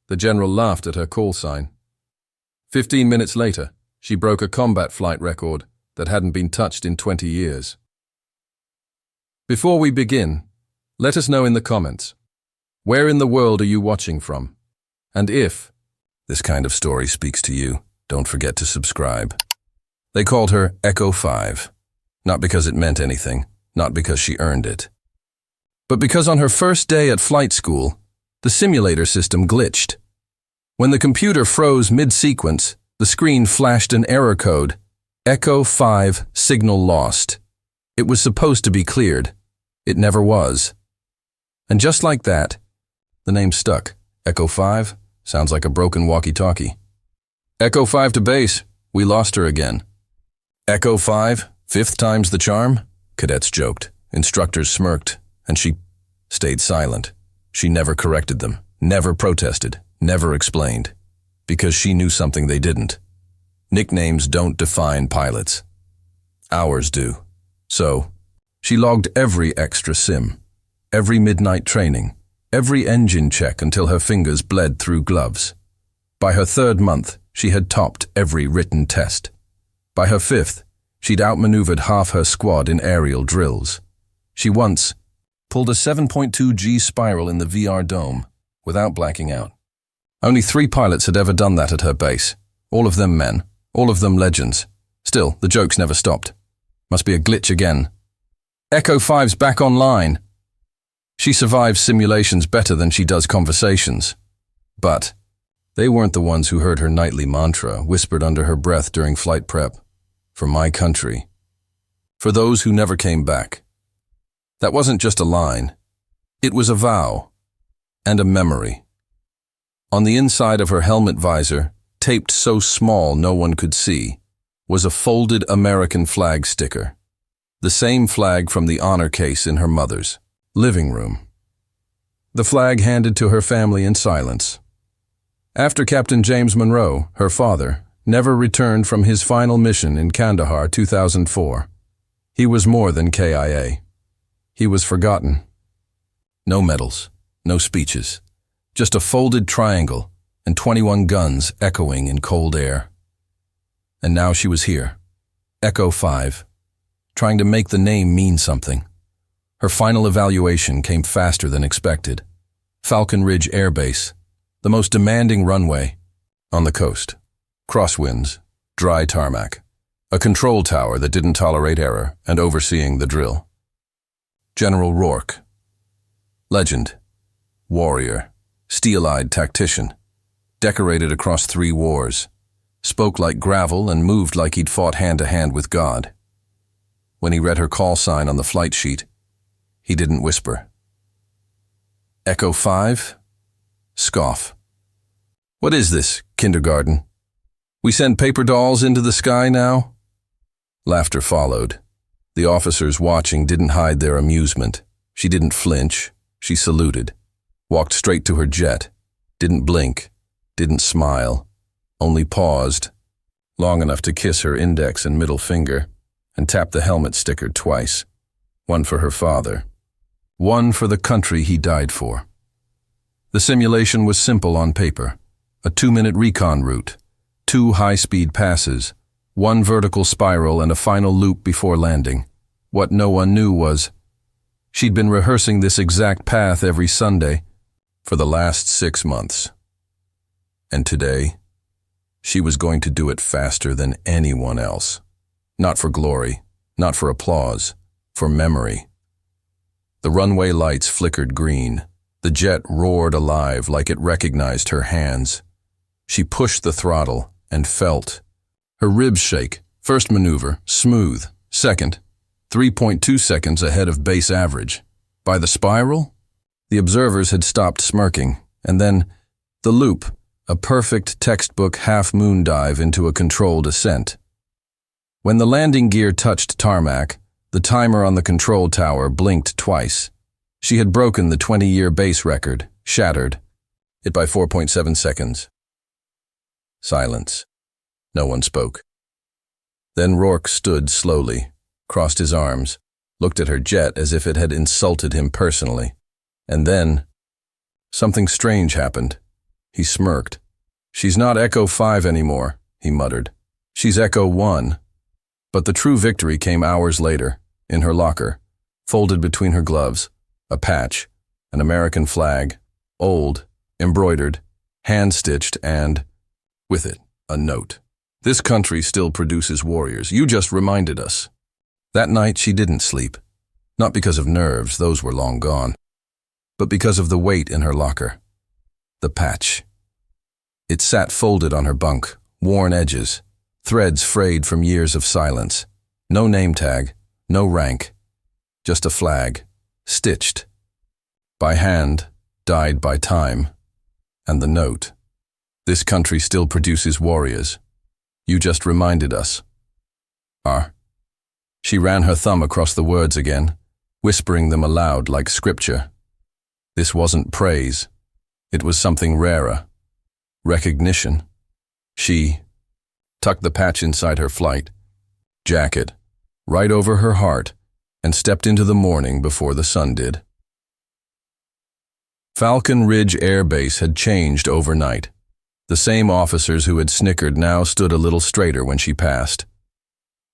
The general laughed at her call sign. 15 minutes later, she broke a combat flight record that hadn't been touched in 20 years. Before we begin, let us know in the comments, where in the world are you watching from? And if this kind of story speaks to you, don't forget to subscribe. They called her Echo 5, not because it meant anything, not because she earned it, but because on her first day at flight school, the simulator system glitched. When the computer froze mid-sequence, the screen flashed an error code, Echo 5 signal lost. It was supposed to be cleared. It never was. And just like that, the name stuck. Echo 5 sounds like a broken walkie-talkie. Echo 5 to base. We lost her again. Echo 5, 5th time's the charm? Cadets joked. Instructors smirked, and she stayed silent. She never corrected them, never protested, never explained, because she knew something they didn't. Nicknames don't define pilots. Ours do. So, she logged every extra sim, every midnight training, every engine check until her fingers bled through gloves. By her 3rd month, she had topped every written test. By her 5th, she'd outmaneuvered half her squad in aerial drills. She once pulled a 7.2 G spiral in the VR dome without blacking out. Only 3 pilots had ever done that at her base. All of them men, all of them legends. Still, the jokes never stopped. Must be a glitch again. Echo 5's back online. She survives simulations better than she does conversations. But they weren't the ones who heard her nightly mantra whispered under her breath during flight prep. For my country. For those who never came back. That wasn't just a line. It was a vow. And a memory. On the inside of her helmet visor, taped so small no one could see, was a folded American flag sticker. The same flag from the honor case in her mother's living room. The flag handed to her family in silence. After Captain James Monroe, her father, never returned from his final mission in Kandahar 2004. He was more than KIA. He was forgotten. No medals, no speeches, just a folded triangle and 21 guns echoing in cold air. And now she was here, Echo 5, trying to make the name mean something. Her final evaluation came faster than expected. Falcon Ridge Air Base, the most demanding runway on the coast. Crosswinds, dry tarmac, a control tower that didn't tolerate error and overseeing the drill. General Rourke. Legend, warrior, steel-eyed tactician, decorated across 3 wars, spoke like gravel and moved like he'd fought hand-to-hand with God. When he read her call sign on the flight sheet, he didn't whisper. Echo 5? Scoff. What is this, kindergarten? We send paper dolls into the sky now? Laughter followed. The officers watching didn't hide their amusement. She didn't flinch. She saluted. Walked straight to her jet. Didn't blink. Didn't smile. Only paused. Long enough to kiss her index and middle finger and tap the helmet sticker twice. One for her father. One for the country he died for. The simulation was simple on paper. A 2-minute recon route. 2 high-speed passes, 1 vertical spiral and a final loop before landing. What no one knew was, she'd been rehearsing this exact path every Sunday for the last 6 months. And today, she was going to do it faster than anyone else. Not for glory, not for applause, for memory. The runway lights flickered green. The jet roared alive like it recognized her hands. She pushed the throttle and felt. Her ribs shake. First maneuver, smooth. Second, 3.2 seconds ahead of base average. By the spiral? The observers had stopped smirking. And then, the loop, a perfect textbook half-moon dive into a controlled ascent. When the landing gear touched tarmac, the timer on the control tower blinked twice. She had broken the 20-year base record, shattered it by 4.7 seconds. Silence. No one spoke. Then Rourke stood slowly, crossed his arms, looked at her jet as if it had insulted him personally. And then, something strange happened. He smirked. She's not Echo 5 anymore, he muttered. She's Echo 1. But the true victory came hours later, in her locker, folded between her gloves, a patch, an American flag, old, embroidered, hand-stitched, and, with it, a note. This country still produces warriors. You just reminded us. That night she didn't sleep. Not because of nerves, those were long gone, but because of the weight in her locker. The patch. It sat folded on her bunk, worn edges, threads frayed from years of silence. No name tag, no rank, just a flag, stitched. By hand, dyed by time. And the note. This country still produces warriors. You just reminded us. She ran her thumb across the words again, whispering them aloud like scripture. This wasn't praise. It was something rarer. Recognition. She tucked the patch inside her flight jacket, right over her heart, and stepped into the morning before the sun did. Falcon Ridge Air Base had changed overnight. The same officers who had snickered now stood a little straighter when she passed.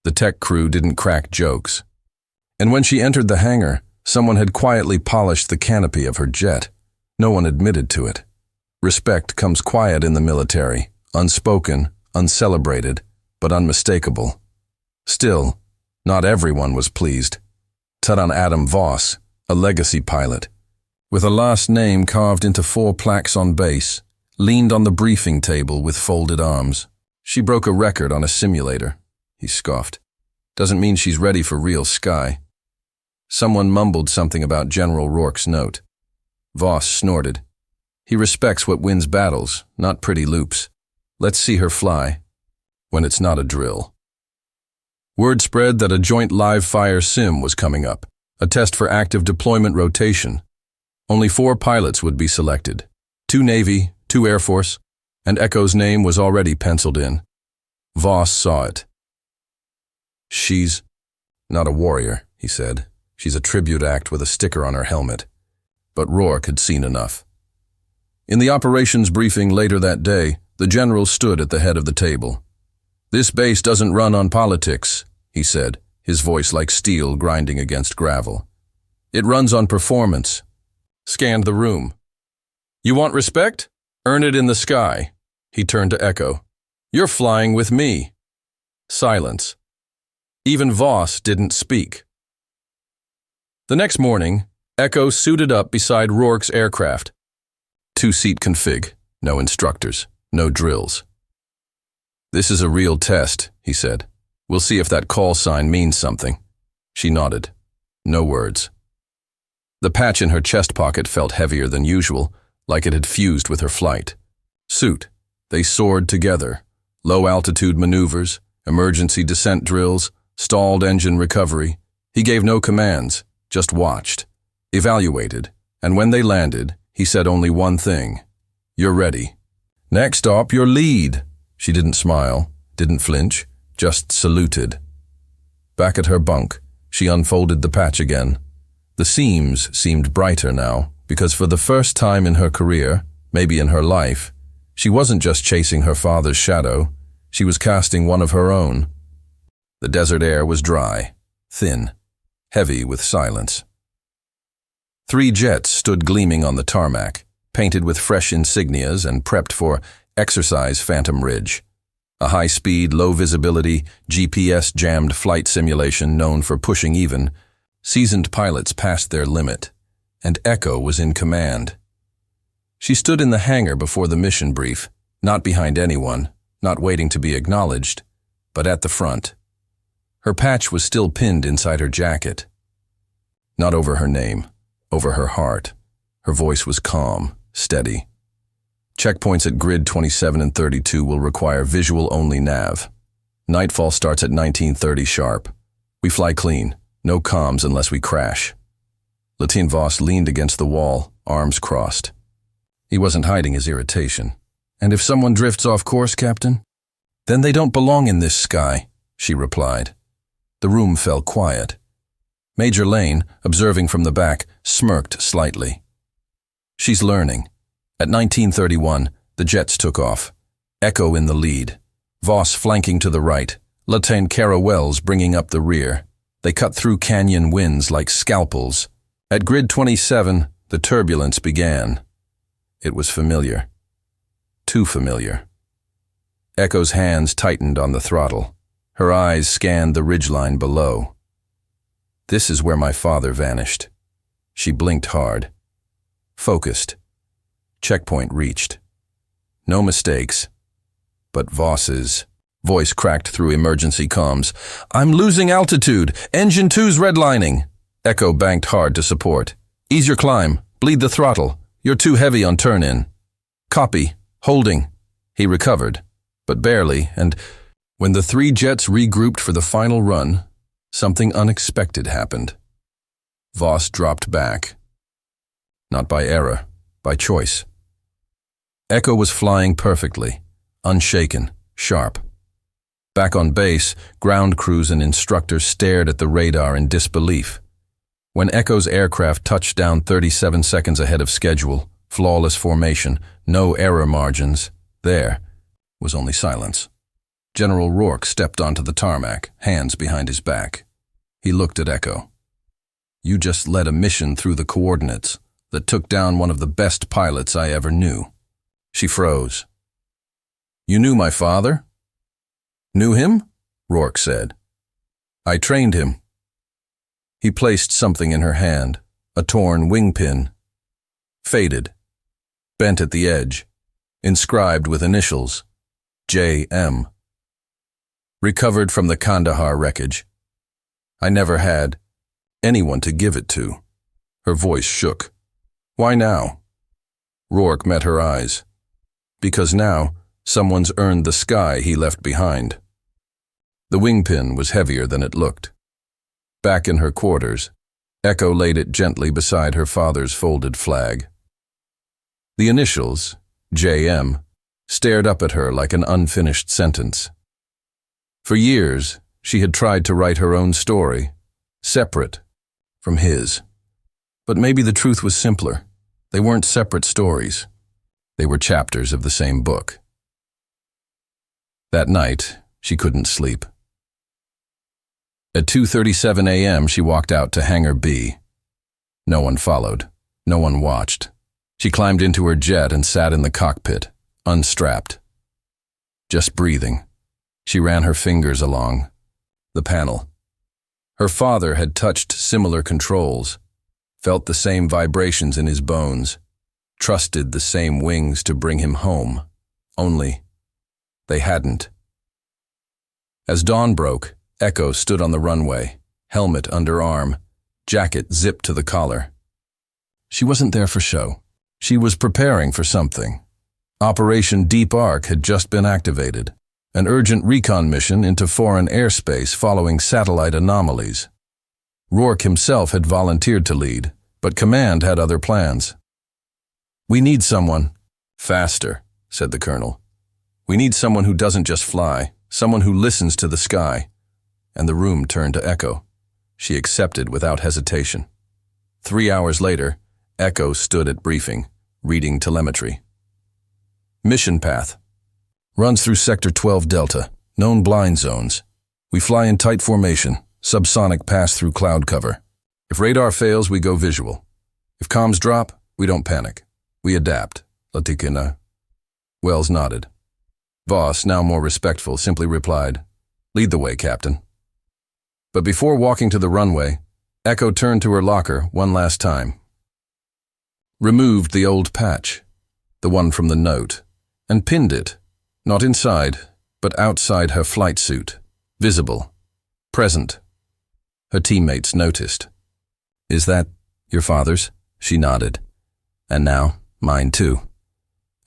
The tech crew didn't crack jokes. And when she entered the hangar, someone had quietly polished the canopy of her jet. No one admitted to it. Respect comes quiet in the military, unspoken, uncelebrated, but unmistakable. Still, not everyone was pleased. Taran Adam Voss, a legacy pilot, with a last name carved into 4 plaques on base, leaned on the briefing table with folded arms. She broke a record on a simulator, he scoffed. Doesn't mean she's ready for real sky. Someone mumbled something about General Rourke's note. Voss snorted. He respects what wins battles, not pretty loops. Let's see her fly, when it's not a drill. Word spread that a joint live-fire sim was coming up, a test for active deployment rotation. Only 4 pilots would be selected, 2 Navy, 2 Air Force, and Echo's name was already penciled in. Voss saw it. She's not a warrior, he said. She's a tribute act with a sticker on her helmet. But Rourke had seen enough. In the operations briefing later that day, the general stood at the head of the table. This base doesn't run on politics, he said, his voice like steel grinding against gravel. It runs on performance. Scanned the room. You want respect? Earn it in the sky. He turned to Echo. You're flying with me. Silence. Even Voss didn't speak. The next morning, Echo suited up beside Rourke's aircraft. 2-seat config, no instructors, no drills. This is a real test, he said. We'll see if that call sign means something. She nodded. No words. The patch in her chest pocket felt heavier than usual, like it had fused with her flight. Suit. They soared together. Low-altitude maneuvers, emergency descent drills, stalled engine recovery. He gave no commands, just watched, evaluated, and when they landed, he said only one thing. You're ready. Next stop, your lead. She didn't smile, didn't flinch, just saluted. Back at her bunk, she unfolded the patch again. The seams seemed brighter now, because for the first time in her career, maybe in her life, she wasn't just chasing her father's shadow, she was casting one of her own. The desert air was dry, thin, heavy with silence. 3 jets stood gleaming on the tarmac, painted with fresh insignias and prepped for Exercise Phantom Ridge, a high-speed, low-visibility, GPS-jammed flight simulation known for pushing even. Seasoned pilots passed their limit, and Echo was in command. She stood in the hangar before the mission brief, not behind anyone, not waiting to be acknowledged, but at the front. Her patch was still pinned inside her jacket. Not over her name, over her heart. Her voice was calm, steady. Checkpoints at grid 27 and 32 will require visual-only nav. Nightfall starts at 19:30 sharp. We fly clean, no comms unless we crash. Lieutenant Voss leaned against the wall, arms crossed. He wasn't hiding his irritation. And if someone drifts off course, Captain? Then they don't belong in this sky, she replied. The room fell quiet. Major Lane, observing from the back, smirked slightly. She's learning. At 1931, The jets took off. Echo in the lead. Voss flanking to the right. Lieutenant Carawells bringing up the rear. They cut through canyon winds like scalpels. At grid 27, the turbulence began. It was familiar. Too familiar. Echo's hands tightened on the throttle. Her eyes scanned the ridgeline below. This is where my father vanished. She blinked hard. Focused. Checkpoint reached. No mistakes. But Voss's voice cracked through emergency comms. "I'm losing altitude. Engine 2's redlining." Echo banked hard to support. "Ease your climb. Bleed the throttle. You're too heavy on turn-in." "Copy. Holding." He recovered, but barely, and when the three jets regrouped for the final run, something unexpected happened. Voss dropped back. Not by error, by choice. Echo was flying perfectly, unshaken, sharp. Back on base, ground crews and instructors stared at the radar in disbelief. When Echo's aircraft touched down 37 seconds ahead of schedule, flawless formation, no error margins, there was only silence. General Rourke stepped onto the tarmac, hands behind his back. He looked at Echo. "You just led a mission through the coordinates that took down one of the best pilots I ever knew." She froze. "You knew my father?" "Knew him?" Rourke said. "I trained him." He placed something in her hand, a torn wingpin. Faded. Bent at the edge. Inscribed with initials. J.M. Recovered from the Kandahar wreckage. I never had anyone to give it to. Her voice shook. "Why now?" Rourke met her eyes. "Because now, someone's earned the sky he left behind." The wingpin was heavier than it looked. Back in her quarters, Echo laid it gently beside her father's folded flag. The initials, J.M., stared up at her like an unfinished sentence. For years, she had tried to write her own story, separate from his. But maybe the truth was simpler. They weren't separate stories. They were chapters of the same book. That night, she couldn't sleep. At 2:37 a.m., she walked out to Hangar B. No one followed. No one watched. She climbed into her jet and sat in the cockpit, unstrapped. Just breathing. She ran her fingers along the panel. Her father had touched similar controls, felt the same vibrations in his bones, trusted the same wings to bring him home. Only they hadn't. As dawn broke, Echo stood on the runway, helmet under arm, jacket zipped to the collar. She wasn't there for show. She was preparing for something. Operation Deep Ark had just been activated, an urgent recon mission into foreign airspace following satellite anomalies. Rourke himself had volunteered to lead, but command had other plans. "We need someone." "Faster," said the colonel. "We need someone who doesn't just fly, someone who listens to the sky." And the room turned to Echo. She accepted without hesitation. 3 hours later, Echo stood at briefing, reading telemetry. Mission path. Runs through Sector 12 Delta, known blind zones. We fly in tight formation, subsonic pass through cloud cover. If radar fails, we go visual. If comms drop, we don't panic. We adapt. Latikina. Wells nodded. Voss, now more respectful, simply replied, "Lead the way, Captain." But before walking to the runway, Echo turned to her locker one last time. Removed the old patch, the one from the note, and pinned it, not inside, but outside her flight suit, visible, present. Her teammates noticed. "Is that your father's?" She nodded. "And now, mine too."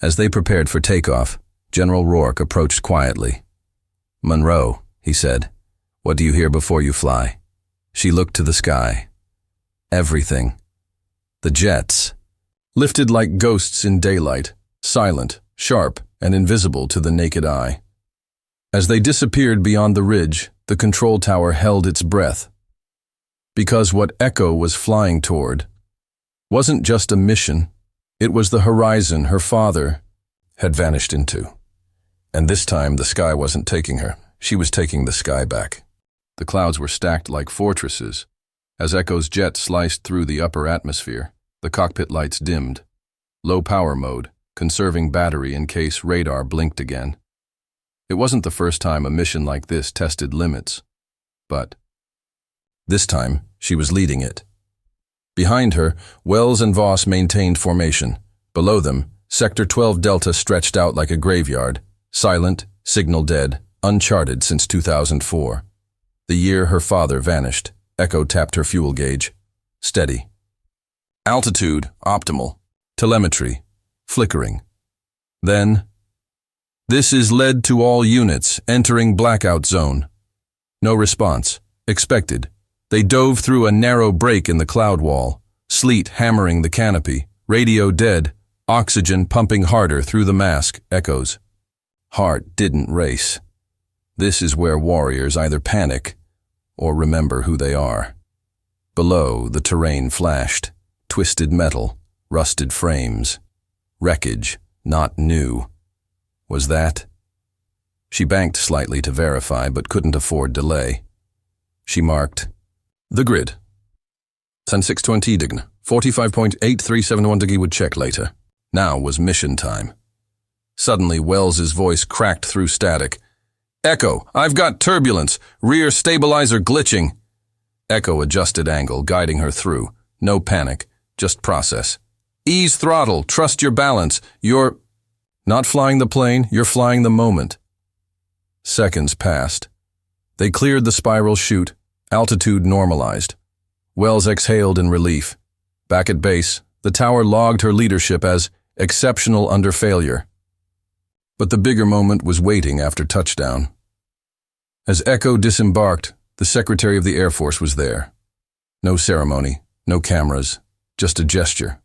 As they prepared for takeoff, General Rourke approached quietly. "Monroe," he said, "what do you hear before you fly?" She looked to the sky. Everything. The jets, lifted like ghosts in daylight, silent, sharp, and invisible to the naked eye. As they disappeared beyond the ridge, the control tower held its breath. Because what Echo was flying toward wasn't just a mission, it was the horizon her father had vanished into. And this time the sky wasn't taking her, she was taking the sky back. The clouds were stacked like fortresses. As Echo's jet sliced through the upper atmosphere, the cockpit lights dimmed. Low power mode, conserving battery in case radar blinked again. It wasn't the first time a mission like this tested limits, but this time she was leading it. Behind her, Wells and Voss maintained formation. Below them, Sector 12 Delta stretched out like a graveyard, silent, signal dead, uncharted since 2004. The year her father vanished. Echo tapped her fuel gauge. Steady. Altitude, optimal. Telemetry, flickering. Then, this is lead to all units, entering blackout zone. No response. Expected. They dove through a narrow break in the cloud wall, sleet hammering the canopy, radio dead, oxygen pumping harder through the mask, echoes. Heart didn't race. This is where warriors either panic or remember who they are. Below, the terrain flashed. Twisted metal, rusted frames. Wreckage, not new. Was that? She banked slightly to verify, but couldn't afford delay. She marked the grid. San 620 dign, 45.8371 degree would check later. Now was mission time. Suddenly, Wells's voice cracked through static. Echo, I've got turbulence. Rear stabilizer glitching. Echo adjusted angle, guiding her through. No panic, just process. Ease throttle, trust your balance. You're not flying the plane, you're flying the moment. Seconds passed. They cleared the spiral chute. Altitude normalized. Wells exhaled in relief. Back at base, the tower logged her leadership as exceptional under failure. But the bigger moment was waiting after touchdown. As Echo disembarked, the Secretary of the Air Force was there. No ceremony, no cameras, just a gesture.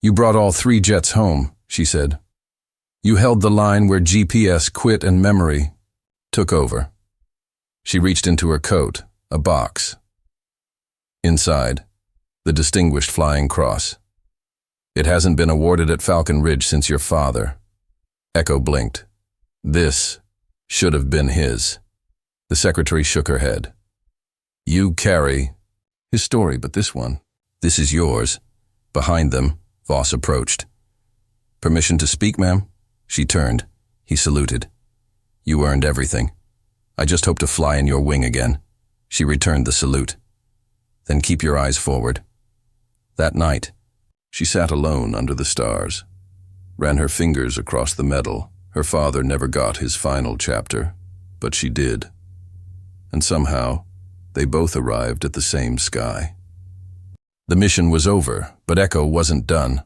You brought all 3 jets home, she said. You held the line where GPS quit and memory took over. She reached into her coat, a box. Inside, the Distinguished Flying Cross. It hasn't been awarded at Falcon Ridge since your father. Echo blinked. This should have been his. The secretary shook her head. You carry his story, but this is yours. Behind them, Voss approached. Permission to speak, ma'am? She turned. He saluted. You earned everything. I just hope to fly in your wing again. She returned the salute. Then keep your eyes forward. That night, she sat alone under the stars, ran her fingers across the metal. Her father never got his final chapter, but she did. And somehow, they both arrived at the same sky. The mission was over, but Echo wasn't done.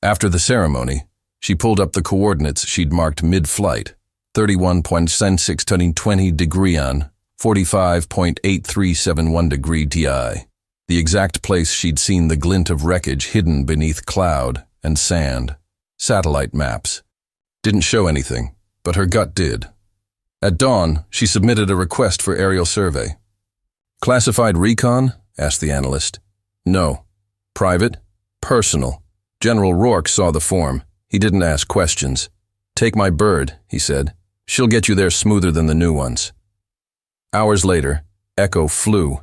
After the ceremony, she pulled up the coordinates she'd marked mid-flight, 31.620 degree on, 45.8371 degree TI, the exact place she'd seen the glint of wreckage hidden beneath cloud and sand. Satellite maps. Didn't show anything, but her gut did. At dawn, she submitted a request for aerial survey. Classified recon? Asked the analyst. No. Private? Personal. General Rourke saw the form. He didn't ask questions. Take my bird, he said. She'll get you there smoother than the new ones. Hours later, Echo flew.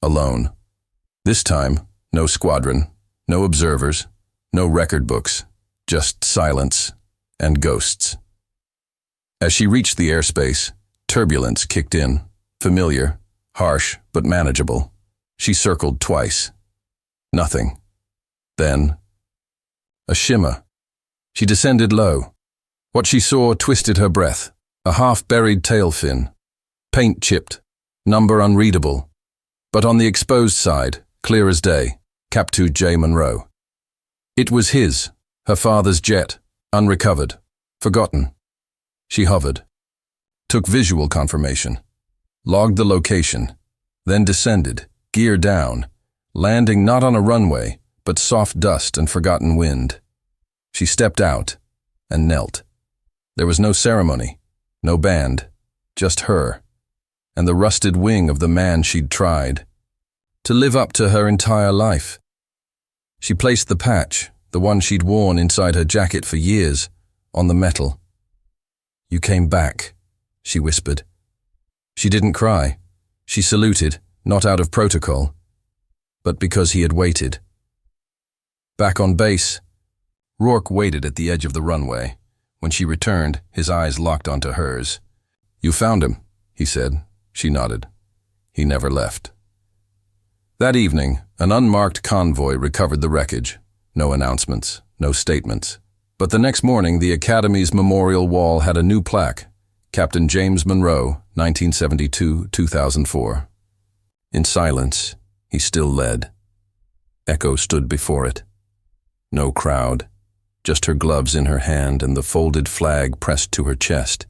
Alone. This time, no squadron, no observers, no record books, just silence and ghosts. As she reached the airspace, turbulence kicked in, familiar, harsh, but manageable. She circled twice. Nothing. Then, a shimmer. She descended low. What she saw twisted her breath. A half-buried tail fin. Paint chipped. Number unreadable. But on the exposed side, clear as day, Captain J. Monroe. It was his, her father's jet, unrecovered, forgotten. She hovered. Took visual confirmation. Logged the location. Then descended, gear down, landing not on a runway, but soft dust and forgotten wind. She stepped out and knelt. There was no ceremony, no band, just her, and the rusted wing of the man she'd tried to live up to her entire life. She placed the patch, the one she'd worn inside her jacket for years, on the metal. "You came back," she whispered. She didn't cry. She saluted, not out of protocol, but because he had waited. Back on base, Rourke waited at the edge of the runway. When she returned, his eyes locked onto hers. "You found him," he said. She nodded. He never left. That evening, an unmarked convoy recovered the wreckage. No announcements, no statements. But the next morning, the Academy's memorial wall had a new plaque, Captain James Monroe, 1972-2004. In silence, he still led. Echo stood before it. No crowd, just her gloves in her hand and the folded flag pressed to her chest.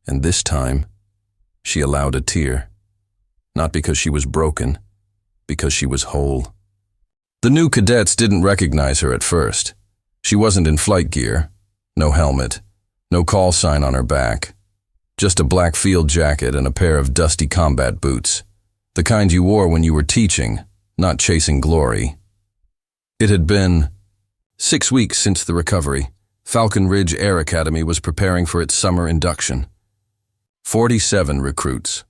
And this time, she allowed a tear. Not because she was broken, because she was whole. The new cadets didn't recognize her at first. She wasn't in flight gear, no helmet, no call sign on her back, just a black field jacket and a pair of dusty combat boots, the kind you wore when you were teaching, not chasing glory. It had been 6 weeks since the recovery. Falcon Ridge Air Academy was preparing for its summer induction. 47 recruits,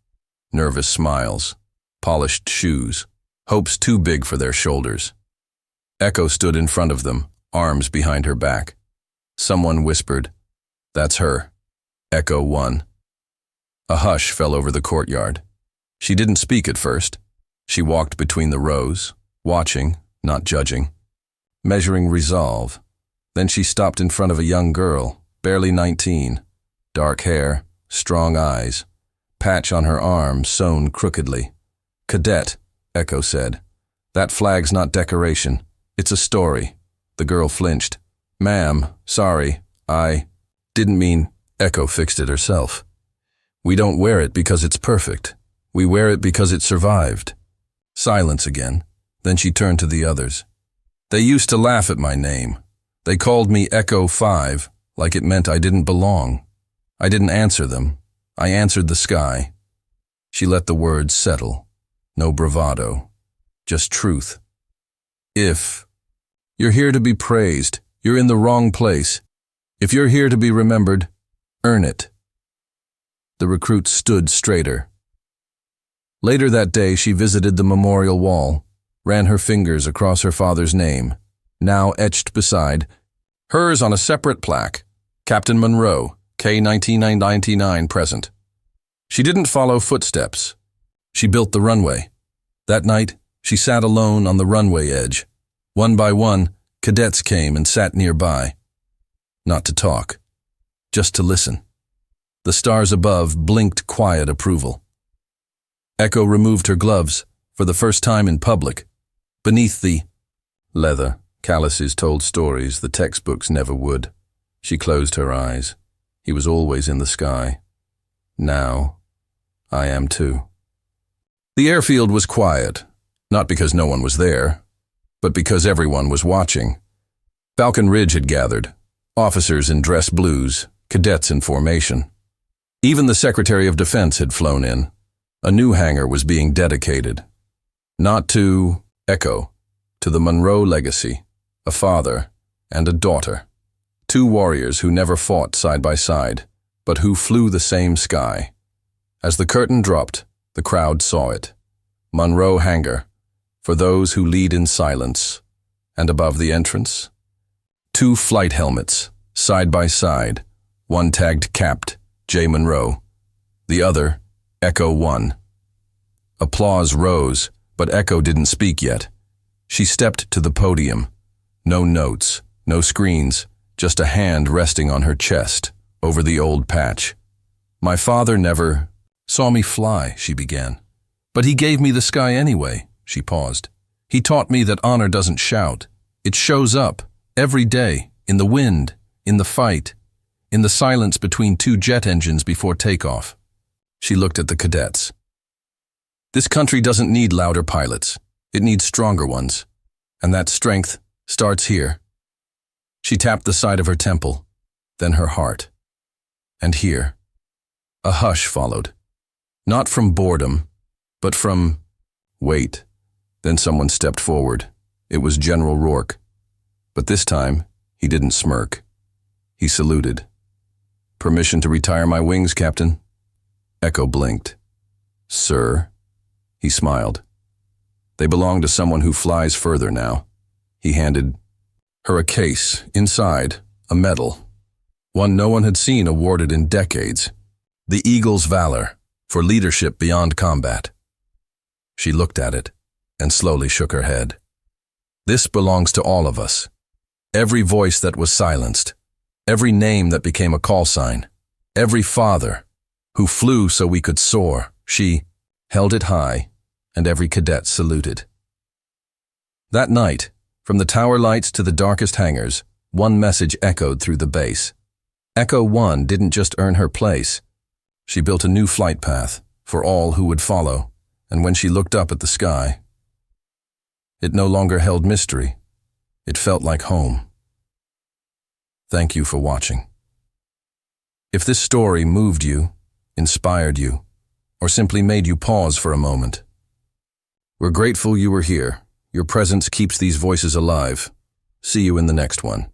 nervous smiles, polished shoes, hopes too big for their shoulders. Echo stood in front of them, arms behind her back. Someone whispered, "That's her." Echo 1. A hush fell over the courtyard. She didn't speak at first. She walked between the rows, watching, not judging, measuring resolve. Then she stopped in front of a young girl, barely 19, dark hair, strong eyes, patch on her arm sewn crookedly. "Cadet," Echo said. "That flag's not decoration. It's a story." The girl flinched. "Ma'am, sorry, I didn't mean..." Echo fixed it herself. "We don't wear it because it's perfect. We wear it because it survived." Silence again. Then she turned to the others. "They used to laugh at my name. They called me Echo 5, like it meant I didn't belong. I didn't answer them. I answered the sky." She let the words settle. No bravado. Just truth. "If you're here to be praised, you're in the wrong place. If you're here to be remembered, earn it." The recruit stood straighter. Later that day, she visited the memorial wall, ran her fingers across her father's name, now etched beside, hers on a separate plaque, Captain Monroe, K 1999 present. She didn't follow footsteps. She built the runway. That night, she sat alone on the runway edge. One by one, cadets came and sat nearby. Not to talk, just to listen. The stars above blinked quiet approval. Echo removed her gloves, for the first time in public. Beneath the leather, calluses told stories the textbooks never would. She closed her eyes. He was always in the sky. Now, I am too. The airfield was quiet, not because no one was there, but because everyone was watching. Falcon Ridge had gathered, officers in dress blues, cadets in formation. Even the Secretary of Defense had flown in. A new hangar was being dedicated. Not to Echo, to the Monroe legacy, a father and a daughter. Two warriors who never fought side by side, but who flew the same sky. As the curtain dropped, the crowd saw it. Monroe Hangar, for those who lead in silence. And above the entrance, 2 flight helmets, side by side, one tagged Capt. J. Monroe, the other, Echo 1. Applause rose, but Echo didn't speak yet. She stepped to the podium. No notes, no screens, just a hand resting on her chest, over the old patch. "My father never saw me fly," she began. "But he gave me the sky anyway," she paused. "He taught me that honor doesn't shout. It shows up, every day, in the wind, in the fight, in the silence between 2 jet engines before takeoff." She looked at the cadets. "This country doesn't need louder pilots. It needs stronger ones. And that strength starts here." She tapped the side of her temple, then her heart. And here. A hush followed. Not from boredom, but from wait. Then someone stepped forward. It was General Rourke. But this time, he didn't smirk. He saluted. Permission to retire my wings, Captain. Echo blinked. Sir? He smiled. They belong to someone who flies further now. He handed her a case, inside, a medal. One no one had seen awarded in decades. The Eagle's Valor, for leadership beyond combat. She looked at it, and slowly shook her head. This belongs to all of us. Every voice that was silenced, every name that became a call sign, every father who flew so we could soar, she held it high, and every cadet saluted. That night, from the tower lights to the darkest hangars, one message echoed through the base. Echo 1 didn't just earn her place. She built a new flight path for all who would follow, and when she looked up at the sky, it no longer held mystery. It felt like home. Thank you for watching. If this story moved you, inspired you, or simply made you pause for a moment, we're grateful you were here. Your presence keeps these voices alive. See you in the next one.